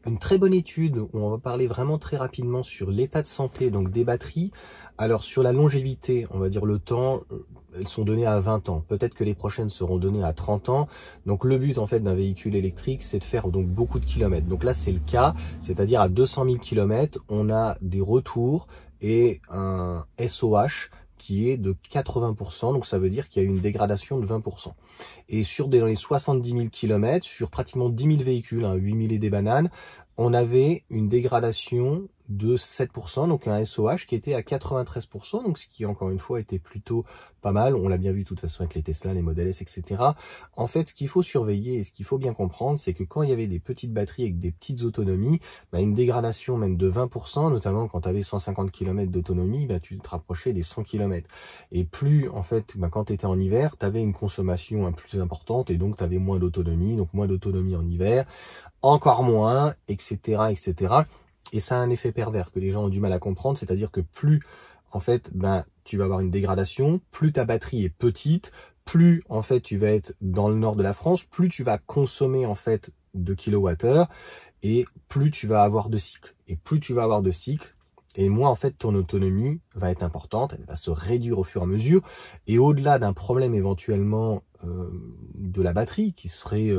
une très bonne étude où on va parler vraiment très rapidement sur l'état de santé donc des batteries. Alors sur la longévité, on va dire le temps, elles sont données à 20 ans. Peut-être que les prochaines seront données à 30 ans. Donc le but en fait d'un véhicule électrique, c'est de faire donc beaucoup de kilomètres. Donc là c'est le cas, c'est-à-dire à 200 000 km, on a des retours et un SOH qui est de 80%, donc ça veut dire qu'il y a une dégradation de 20%. Et dans les 70 000 km, sur pratiquement 10 000 véhicules, 8 000 et des bananes, on avait une dégradation de 7%, donc un SOH qui était à 93%, donc ce qui encore une fois était plutôt pas mal. On l'a bien vu de toute façon avec les Tesla, les Model S, etc. En fait, ce qu'il faut surveiller et ce qu'il faut bien comprendre, c'est que quand il y avait des petites batteries avec des petites autonomies, une dégradation même de 20%, notamment quand tu avais 150 km d'autonomie, tu te rapprochais des 100 km. Et plus, en fait, quand tu étais en hiver, tu avais une consommation plus importante et donc tu avais moins d'autonomie, donc moins d'autonomie en hiver, encore moins, etc., etc. Et ça a un effet pervers que les gens ont du mal à comprendre, c'est-à-dire que plus, en fait, tu vas avoir une dégradation, plus ta batterie est petite, plus, en fait, tu vas être dans le nord de la France, plus tu vas consommer, en fait, de kilowattheures, et plus tu vas avoir de cycles. Et plus tu vas avoir de cycles, et moins, en fait, ton autonomie va être importante, elle va se réduire au fur et à mesure, et au-delà d'un problème éventuellement de la batterie qui serait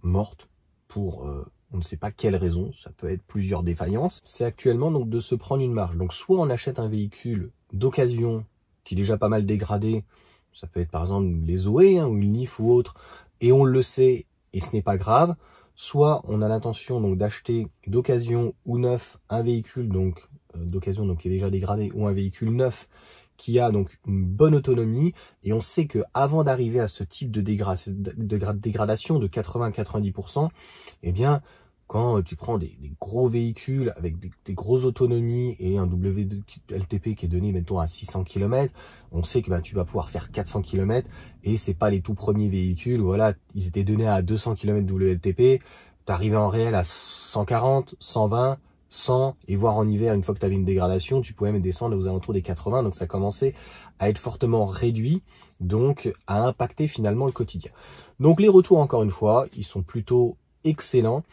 morte pour... on ne sait pas quelle raison, ça peut être plusieurs défaillances. C'est actuellement donc de se prendre une marge. Donc soit on achète un véhicule d'occasion qui est déjà pas mal dégradé, ça peut être par exemple les Zoé ou une Leaf ou autre, et on le sait et ce n'est pas grave. Soit on a l'intention donc d'acheter d'occasion ou neuf un véhicule donc d'occasion donc qui est déjà dégradé ou un véhicule neuf qui a donc une bonne autonomie, et on sait que avant d'arriver à ce type de dégradation de 80-90%, eh bien, quand tu prends des gros véhicules avec des grosses autonomies et un WLTP qui est donné mettons à 600 km, on sait que tu vas pouvoir faire 400 km, et c'est pas les tout premiers véhicules, voilà, ils étaient donnés à 200 km WLTP, t'arrivais en réel à 140, 120, 100, et voire en hiver, une fois que tu avais une dégradation, tu pouvais même descendre aux alentours des 80, donc ça commençait à être fortement réduit, donc à impacter finalement le quotidien. Donc les retours, encore une fois, ils sont plutôt excellents,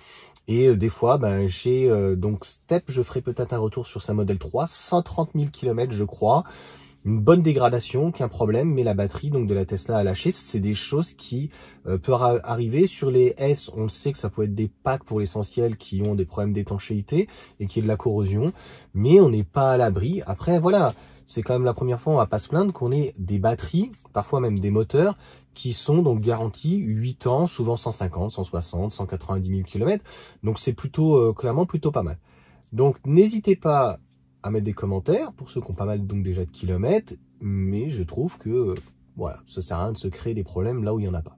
et des fois, j'ai donc Step, je ferai peut-être un retour sur sa Model 3, 130 000 km je crois, une bonne dégradation, qu'un problème, mais la batterie donc de la Tesla a lâché. C'est des choses qui peuvent arriver. Sur les S, on le sait que ça peut être des packs pour l'essentiel qui ont des problèmes d'étanchéité et qui est de la corrosion, mais on n'est pas à l'abri. Après, voilà, c'est quand même la première fois, on va pas se plaindre qu'on ait des batteries, parfois même des moteurs, qui sont donc garantis 8 ans, souvent 150, 160, 190 000 km. Donc c'est plutôt, clairement, plutôt pas mal. Donc n'hésitez pas à mettre des commentaires pour ceux qui ont pas mal donc déjà de kilomètres, mais je trouve que voilà, ça sert à rien de se créer des problèmes là où il n'y en a pas.